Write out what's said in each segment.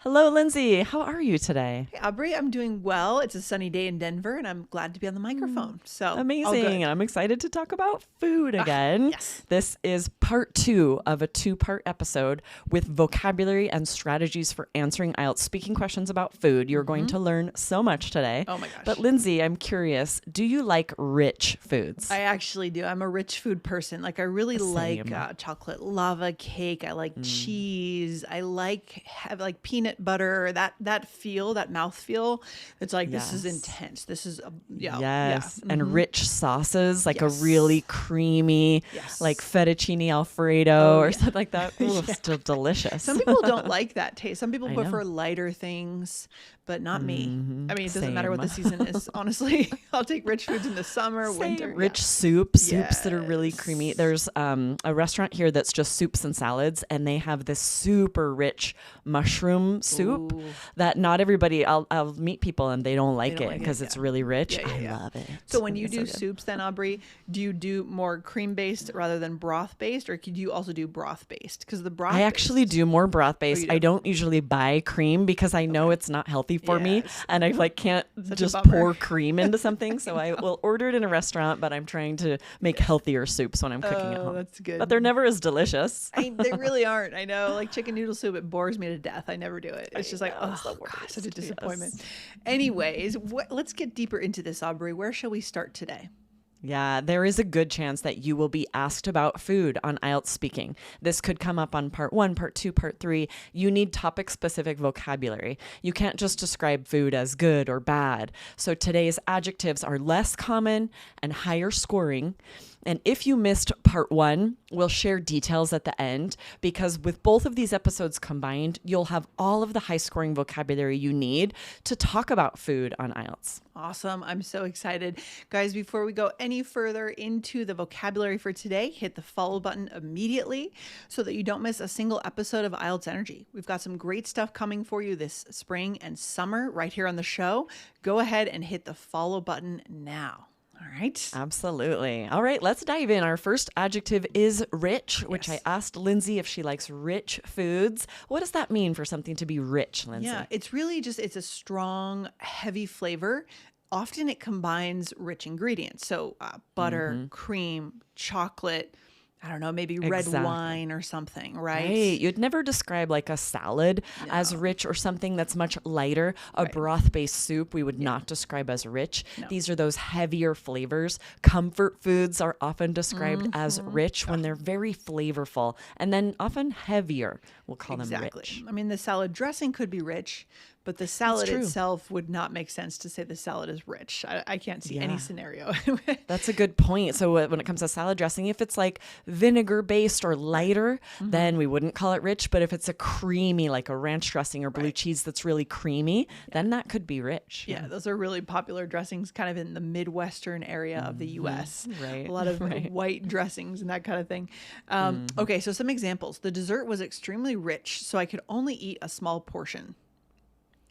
Hello, Lindsay. How are you today? Hey, Aubrey, I'm doing well. It's a sunny day in Denver, and I'm glad to be on the microphone. So Amazing. I'm excited to talk about food again. Yes. This is part 2 of a 2-part episode with vocabulary and strategies for answering IELTS speaking questions about food. You're going to learn so much today. Oh my gosh. But Lindsay, I'm curious, do you like rich foods? I actually do. I'm a rich food person. Like I really Same. like chocolate lava cake. I like cheese. I have peanut butter. That feel, that mouth feel. It's like this is Yes. intense. This is Yes. Yeah. And rich sauces, like a Yes. really creamy, Yes. like fettuccine Alfredo or yeah. something like that. Ooh, still delicious. Some people don't like that taste. Some people I prefer lighter things, but not me. I mean, it doesn't matter what the Same. season is. Honestly, I'll take rich foods in the summer, winter. Rich soups that are really Yes. creamy. There's a restaurant here that's just soups and salads, and they have this super rich mushroom soup Ooh. that not everybody, I'll meet people and they don't like don't it like it, because it's yeah. really rich. Yeah, yeah, I yeah. love it. So when you It's do so good. soups then, Aubrey, do you do more cream-based rather than broth-based, or could you also do broth-based? Because the broth I actually do more broth based. you I do? don't usually buy cream because I know it's not healthy for me, Yes. and I can't a just bummer. pour cream into something. So I will order it in a restaurant, but I'm trying to make healthier soups when I'm cooking at Oh, home. that's good. But they're never as delicious. They really aren't. I know, like chicken noodle soup, it bores me to death. I never do it. It's just like, know, it's oh, the gosh, such a worst. disappointment. Yes. Anyways, let's get deeper into this, Aubrey. Where shall we start today? Yeah, there is a good chance that you will be asked about food on IELTS speaking. This could come up on part 1, part 2, part 3. You need topic-specific vocabulary. You can't just describe food as good or bad. So today's adjectives are less common and higher scoring. And if you missed part 1, we'll share details at the end because with both of these episodes combined, you'll have all of the high-scoring vocabulary you need to talk about food on IELTS. Awesome. I'm so excited. Guys, before we go any further into the vocabulary for today, hit the follow button immediately so that you don't miss a single episode of IELTS Energy. We've got some great stuff coming for you this spring and summer right here on the show. Go ahead and hit the follow button now. All right. Absolutely. All right, let's dive in. Our first adjective is rich, which Yes. I asked Lindsay if she likes rich foods. What does that mean for something to be rich, Lindsay? Yeah, it's really it's a strong, heavy flavor. Often it combines rich ingredients. So butter, cream, chocolate, I don't know, maybe red Exactly. wine or something, right? Right. You'd never describe like a salad as rich or something that's much lighter. A broth-based soup we would not describe as rich. These are those heavier flavors. Comfort foods are often described as rich when they're very flavorful and then often heavier. We'll call them rich. I mean, the salad dressing could be rich, but the salad true. itself would not make sense to say the salad is rich. I can't see any Yeah. scenario. That's a good point. So when it comes to salad dressing, if it's like vinegar based or lighter, then we wouldn't call it rich. But if it's a creamy, like a ranch dressing or blue cheese that's really creamy, then that could be rich. Yeah, those are really popular dressings kind of in the Midwestern area of the U.S. Right, A lot of right. white dressings and that kind of thing. Okay, so some examples. The dessert was extremely rich, so I could only eat a small portion.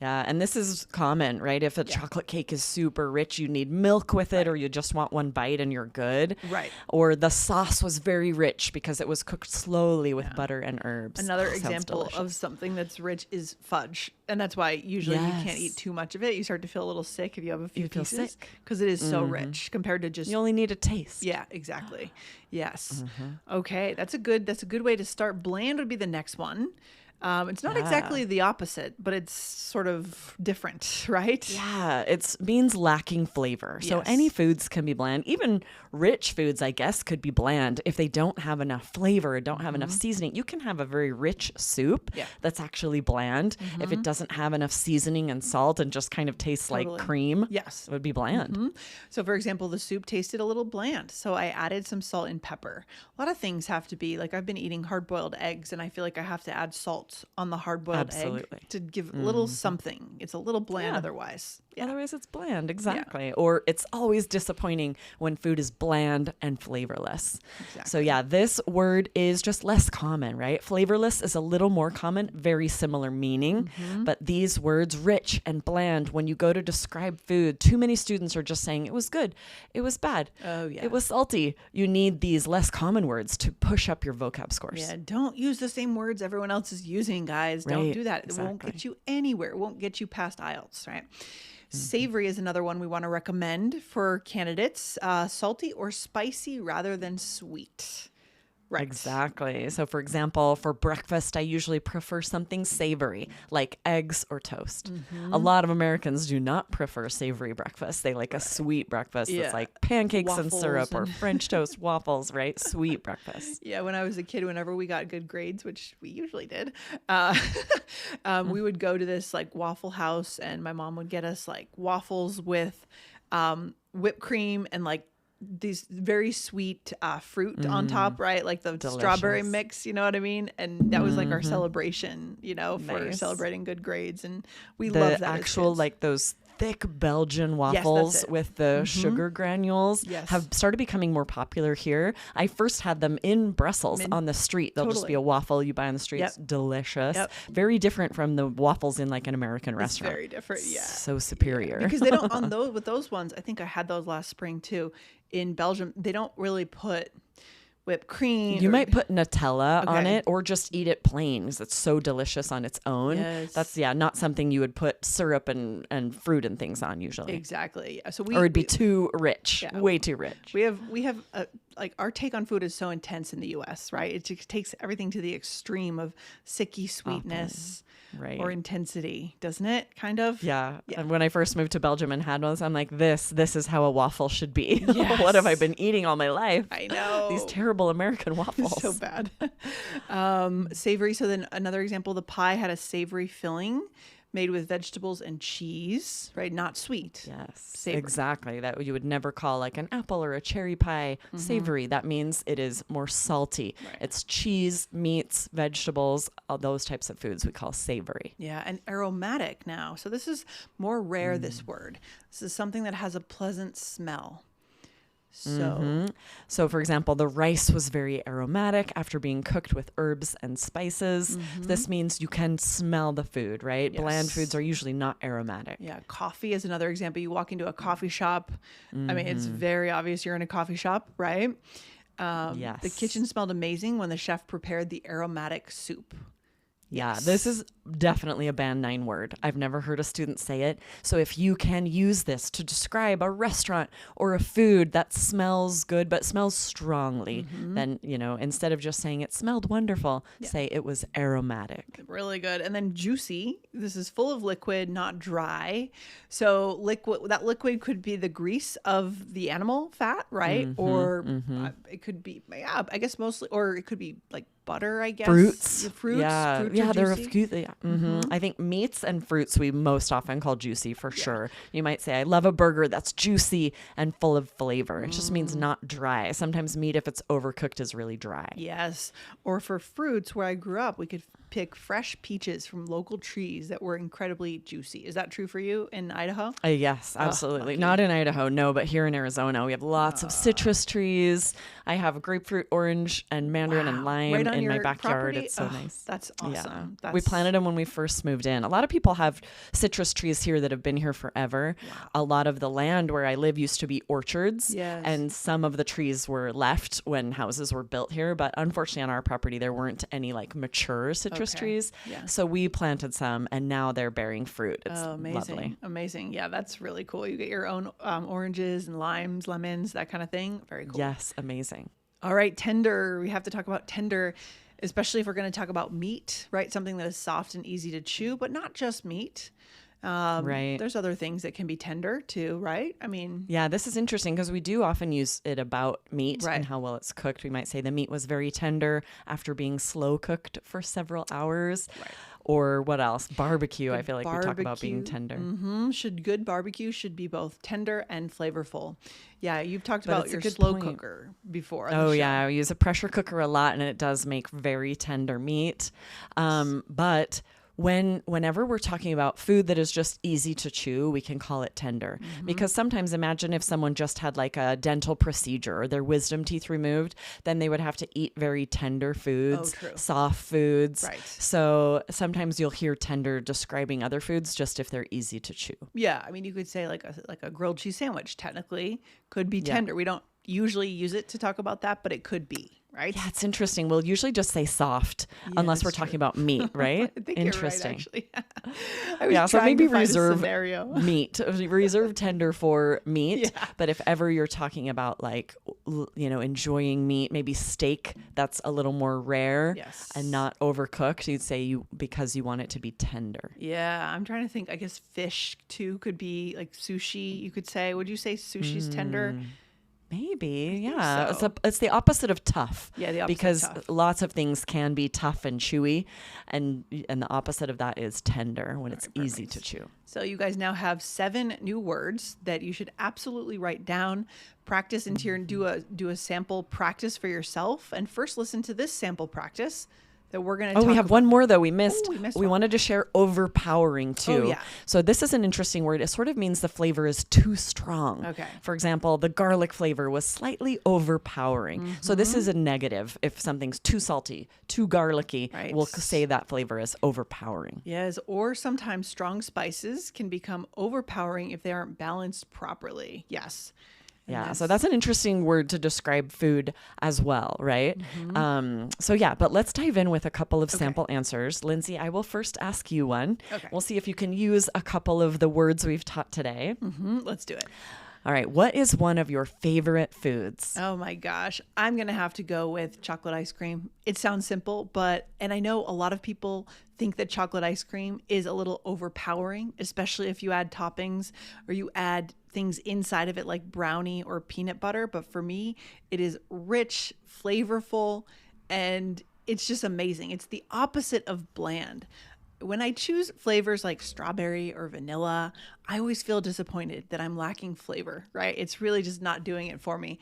Yeah, and this is common, right? If a chocolate cake is super rich, you need milk with it, or you just want one bite and you're good. Right. Or the sauce was very rich because it was cooked slowly with butter and herbs. Another Sounds example delicious. of something that's rich is fudge. And that's why usually you can't Yes. eat too much of it. You start to feel a little sick if you have a few You feel pieces sick. because it is so rich compared to just You only need a taste. yeah, exactly. Yes. Okay, that's a good way to start. Bland would be the next one. It's not exactly the opposite, but it's sort of different, right? Yeah, it means lacking flavor. So Yes. any foods can be bland. Even rich foods, I guess, could be bland if they don't have enough flavor, don't have enough seasoning. You can have a very rich soup that's actually bland if it doesn't have enough seasoning and salt and just kind of tastes like cream. Yes. It would be bland. So, for example, the soup tasted a little bland. So I added some salt and pepper. A lot of things have to be like I've been eating hard-boiled eggs, and I feel like I have to add salt on the hard-boiled egg Absolutely. to give a little something. It's a little bland otherwise. Yeah. Otherwise, it's bland. Exactly. Or it's always disappointing when food is bland and flavorless. So yeah, this word is just less common, right? Flavorless is a little more common, very similar meaning. But these words, rich and bland, when you go to describe food, too many students are just saying it was good, it was bad, Oh, yeah. it was salty. You need these less common words to push up your vocab scores. Yeah, don't use the same words everyone else is using. confusing, guys. Don't Right, do that. It won't exactly. get you anywhere. It won't get you past IELTS, right? Savory is another one we want to recommend for candidates. Salty or spicy rather than sweet. Right. Exactly. So, for example, for breakfast, I usually prefer something savory, like eggs or toast. A lot of Americans do not prefer savory breakfast. They like a sweet breakfast Yeah. that's like pancakes and Waffles syrup or and- French toast, waffles, right? Sweet breakfast. Yeah, when I was a kid, whenever we got good grades, which we usually did, we would go to this like Waffle House, and my mom would get us like waffles with whipped cream and like these very sweet fruit on top, right? Like the strawberry Delicious. mix, you know what I mean? And that was like our celebration, you know, for Nice. celebrating good grades. And we The love that. as actual, kids. like those thick Belgian that's waffles it. with the sugar granules Yes. have started becoming more popular here. I first had them in Brussels on the street. They'll just Totally. be a waffle you buy on the street. It's Yep. delicious. Yep. Very different from the waffles in like an American It's restaurant. very different. Yeah. So superior. Because they don't on those with those ones. I think I had those last spring too. In Belgium, they don't really put whipped cream. You or- might put Nutella on Okay. it or just eat it plain because it's so delicious on its own. Yes. That's, not something you would put syrup and fruit and things on usually. Exactly. Yeah. So we Or it'd be too rich, Yeah. way too rich. we have like our take on food is so intense in the U.S. Right? It just takes everything to the extreme of sicky sweetness Right. or intensity, doesn't it? Kind of. Yeah. Yeah. And when I first moved to Belgium and had one, I'm like, this is how a waffle should be. What have I been eating all my life? I know. These terrible American waffles. So bad. Savory. So then another example, the pie had a savory filling made with vegetables and cheese, right? Not sweet. Yes, Savory. exactly. That you would never call like an apple or a cherry pie savory. That means it is more salty. Right. It's cheese, meats, vegetables, all those types of foods we call savory. Yeah, and aromatic now. So this is more rare, this word. This is something that has a pleasant smell. So So, for example, the rice was very aromatic after being cooked with herbs and spices. This means you can smell the food, right? Bland Yes. foods are usually not aromatic. yeah, coffee is another example. You walk into a coffee shop. I mean, it's very obvious you're in a coffee shop, right? The Yes. kitchen smelled amazing when the chef prepared the aromatic soup. Yeah, this is definitely a Band 9 word. I've never heard a student say it. So if you can use this to describe a restaurant or a food that smells good but smells strongly, then, instead of just saying it smelled wonderful, say it was aromatic. Really good. And then juicy. This is full of liquid, not dry. So that liquid could be the grease of the animal fat, right? Or it could be, I guess mostly, or it could be like butter, I guess. Fruits. Yeah, fruits. Yeah, Fruits are they're a juicy. few. I think meats and fruits we most often call juicy for sure. You might say, I love a burger that's juicy and full of flavor. It just means not dry. Sometimes meat, if it's overcooked, is really dry. Yes. Or for fruits, where I grew up, we could pick fresh peaches from local trees that were incredibly juicy. Is that true for you in Idaho? Yes, absolutely. lucky. Not in Idaho, no, but here in Arizona, we have lots of citrus trees. I have grapefruit, orange, and mandarin and lime Right on in my your backyard. property? It's so Oh, nice. That's awesome. We planted them when we first moved in. A lot of people have citrus trees here that have been here forever. A lot of the land where I live used to be orchards, Yes. and some of the trees were left when houses were built here. But unfortunately, on our property, there weren't any like mature citrus Okay. trees. Yeah. So we planted some, and now they're bearing fruit. It's Oh, amazing. lovely. Amazing. Yeah, that's really cool. You get your own oranges and limes, lemons, that kind of thing. Very cool. Yes, amazing. All right, tender. We have to talk about tender, especially if we're going to talk about meat, right? Something that is soft and easy to chew, but not just meat. Right. There's other things that can be tender too, right? I mean, Yeah, this is interesting because we do often use it about meat Right. and how well it's cooked. We might say the meat was very tender after being slow cooked for several hours. Right. Or what else? Barbecue. I feel like we talk about being barbecue. tender. Good barbecue should be both tender and flavorful. Yeah, you've talked But about it's a your good slow point. cooker before. on the Oh, show. yeah. I use a pressure cooker a lot, and it does make very tender meat. But whenever we're talking about food that is just easy to chew, we can call it tender. Because sometimes imagine if someone just had like a dental procedure or their wisdom teeth removed, then they would have to eat very tender foods, true. soft foods. Right. So sometimes you'll hear tender describing other foods just if they're easy to chew. Yeah, I mean, you could say like a grilled cheese sandwich technically could be tender. We don't usually use it to talk about that, but it could be. Right? Yeah, it's interesting. We'll usually just say soft unless we're talking about meat, right? I think Interesting. You're right, actually. So maybe reserve scenario. meat, reserve tender for meat. Yeah. But if ever you're talking about like, enjoying meat, maybe steak, that's a little more rare and not overcooked. You'd say because you want it to be tender. Yeah. I'm trying to think. I guess fish too could be like sushi. You could say, would you say sushi's tender? Maybe, yeah. So. It's the opposite of tough. Yeah, the opposite because of tough. Lots of things can be tough and chewy, and the opposite of that is tender when it's easy to chew. So you guys now have 7 new words that you should absolutely write down, practice into your do a sample practice for yourself, and first listen to this sample practice that we're going to talk we have about. one more, though. We missed. We one. wanted to share overpowering, too. Oh, yeah. So this is an interesting word. It sort of means the flavor is too strong. Okay. For example, the garlic flavor was slightly overpowering. So this is a negative. If something's too salty, too garlicky, we'll say that flavor is overpowering. Yes, or sometimes strong spices can become overpowering if they aren't balanced properly. Yes. Yeah, so that's an interesting word to describe food as well, right? But let's dive in with a couple of sample answers. Lindsay, I will first ask you one. Okay. We'll see if you can use a couple of the words we've taught today. Let's do it. All right, what is one of your favorite foods? Oh my gosh, I'm going to have to go with chocolate ice cream. It sounds simple, and I know a lot of people think that chocolate ice cream is a little overpowering, especially if you add toppings or you add things inside of it like brownie or peanut butter. But for me, it is rich, flavorful, and it's just amazing. It's the opposite of bland. When I choose flavors like strawberry or vanilla, I always feel disappointed that I'm lacking flavor, right? It's really just not doing it for me.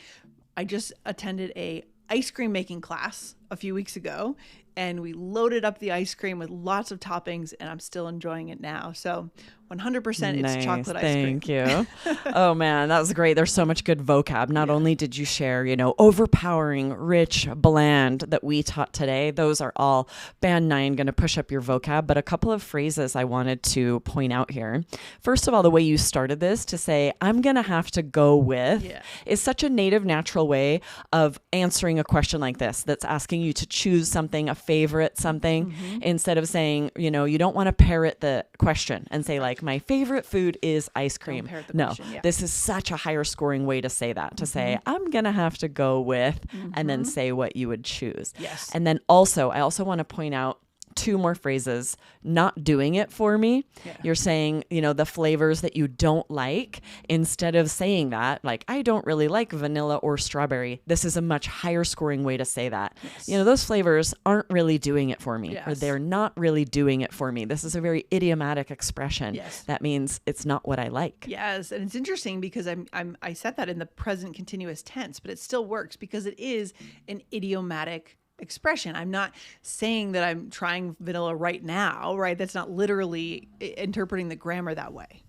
I just attended a ice cream making class a few weeks ago, and we loaded up the ice cream with lots of toppings, and I'm still enjoying it now. So 100% it's chocolate ice cream. Thank you. Oh man, that was great. There's so much good vocab. Not only did you share, overpowering, rich, bland that we taught today. Those are all band 9, going to push up your vocab, but a couple of phrases I wanted to point out here. First of all, the way you started this to say, I'm going to have to go with is such a native, natural way of answering a question like this that's asking you to choose something, a favorite something, instead of saying, you don't want to parrot the question and say like, my favorite food is ice cream. No, this is such a higher scoring way to say that, to say, I'm going to have to go with, and then say what you would choose. Yes. And then also, I also want to point out 2 more phrases, not doing it for me. Yeah. You're saying, the flavors that you don't like, instead of saying that, like, I don't really like vanilla or strawberry. This is a much higher scoring way to say that. Yes. Those flavors aren't really doing it for me, or they're not really doing it for me. This is a very idiomatic expression. Yes. That means it's not what I like. Yes. And it's interesting because I said that in the present continuous tense, but it still works because it is an idiomatic expression. I'm not saying that I'm trying vanilla right now, right? That's not literally interpreting the grammar that way.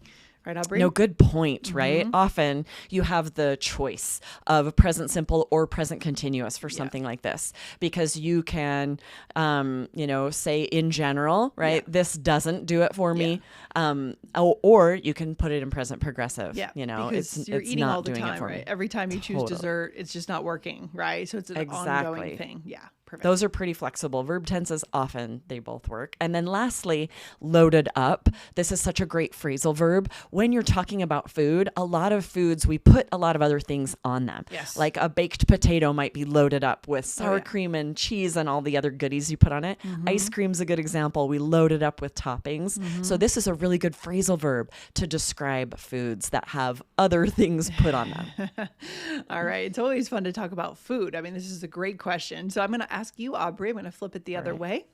Right, Aubrey? No, good point, right? Often you have the choice of present simple or present continuous for something like this, because you can, say in general, right? This doesn't do it for me. Or you can put it in present progressive. Yeah, because you're eating not all the doing time, it for right? me. Every time you choose dessert, it's just not working, right? So it's an ongoing thing. Yeah. Perfect. Those are pretty flexible. Verb tenses, often they both work. And then lastly, loaded up. This is such a great phrasal verb. When you're talking about food, a lot of foods, we put a lot of other things on them. Yes. Like a baked potato might be loaded up with sour cream and cheese and all the other goodies you put on it. Ice cream's a good example. We load it up with toppings. So this is a really good phrasal verb to describe foods that have other things put on them. All right. It's always fun to talk about food. I mean, this is a great question. So I'm going to ask you, Aubrey. I'm going to flip it the other way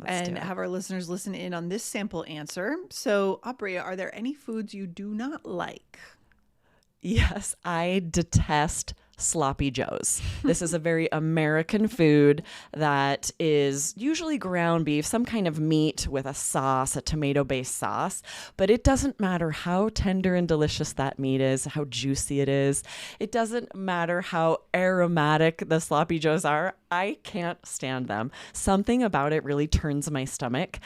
and have our listeners listen in on this sample answer. So, Aubrey, are there any foods you do not like? Yes, I detest sloppy joes. This is a very American food that is usually ground beef, some kind of meat with a sauce, a tomato-based sauce, but it doesn't matter how tender and delicious that meat is, how juicy it is. It doesn't matter how aromatic the sloppy joes are. I can't stand them. Something about it really turns my stomach.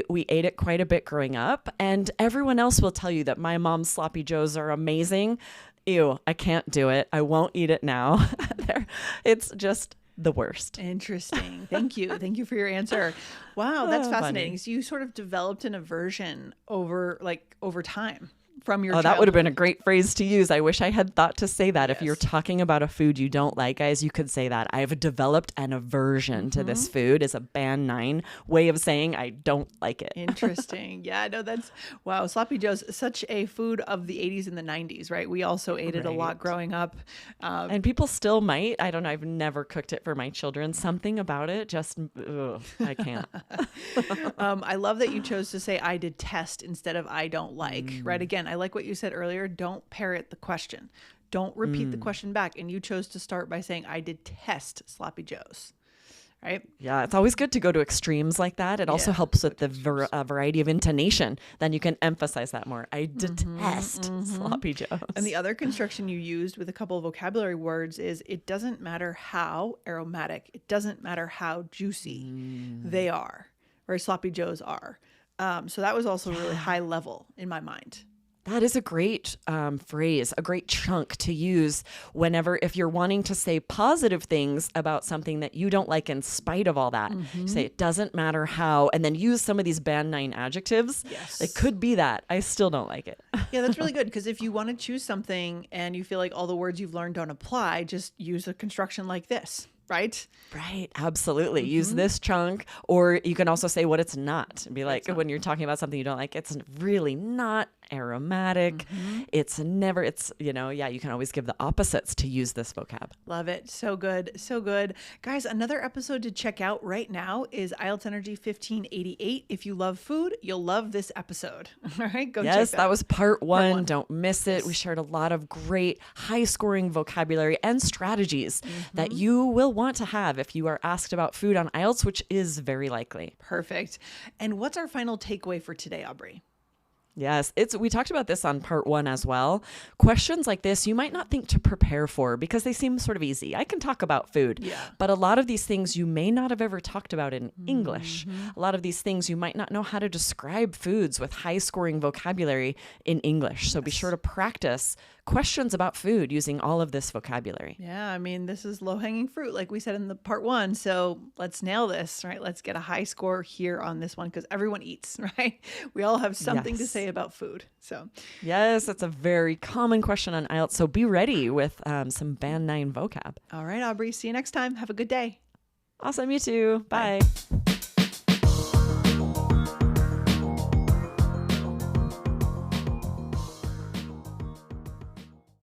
We ate it quite a bit growing up, and everyone else will tell you that my mom's sloppy joes are amazing. ew, I can't do it. I won't eat it now. It's just the worst. Interesting. Thank you. Thank you for your answer. Wow, that's fascinating. Funny. So you sort of developed an aversion over time from your Oh, that would have been a childhood. great phrase to use. I wish I had thought to say that. If you're Yes. talking about a food you don't like, guys, you could say that. I've developed an aversion to this food is a band 9 way of saying I don't like it. Interesting. Yeah, no, that's wow. Sloppy Joe's such a food of the 80s and the 90s, right? We also ate it a lot Right. growing up. And people still might. I don't know. I've never cooked it for my children. Something about it just, ugh, I can't. I love that you chose to say I detest instead of I don't like, right? Again, I like what you said earlier. Don't parrot the question. Don't repeat the question back. And you chose to start by saying I detest sloppy joes, right? Yeah, it's always good to go to extremes like that. It also Yeah, helps with the variety of intonation. Then you can emphasize that more. I detest sloppy joes. And the other construction you used with a couple of vocabulary words is it doesn't matter how aromatic, it doesn't matter how juicy they are, or sloppy joes are. So that was also really high level in my mind. That is a great phrase, a great chunk to use whenever, if you're wanting to say positive things about something that you don't like in spite of all that. Say it doesn't matter how, and then use some of these band 9 adjectives. Yes. It could be that. I still don't like it. Yeah, that's really good because if you want to choose something and you feel like all the words you've learned don't apply, just use a construction like this, right? Right. Absolutely. Use this chunk, or you can also say what it's not. Be like, when you're talking about something you don't like, it's really not aromatic. It's never, yeah, you can always give the opposites to use this vocab. Love it. So good. So good. Guys, another episode to check out right now is IELTS Energy 1588. If you love food, you'll love this episode. All right, go check Yes, that was part one. one. Don't miss it. We shared a lot of great high scoring vocabulary and strategies that you will want to have if you are asked about food on IELTS, which is very likely. Perfect. And what's our final takeaway for today, Aubrey? Yes, we talked about this on part 1 as well. Questions like this, you might not think to prepare for because they seem sort of easy. I can talk about food, but a lot of these things you may not have ever talked about in English. A lot of these things you might not know how to describe foods with high scoring vocabulary in English. So be sure to practice questions about food using all of this vocabulary. Yeah, I mean, this is low-hanging fruit, like we said in the part 1. So let's nail this, right? Let's get a high score here on this one because everyone eats, right? We all have something to Yes. say about food. So Yes, that's a very common question on IELTS. So be ready with some band 9 vocab. all right, Aubrey, see you next time. Have a good day. Awesome, you too. Bye.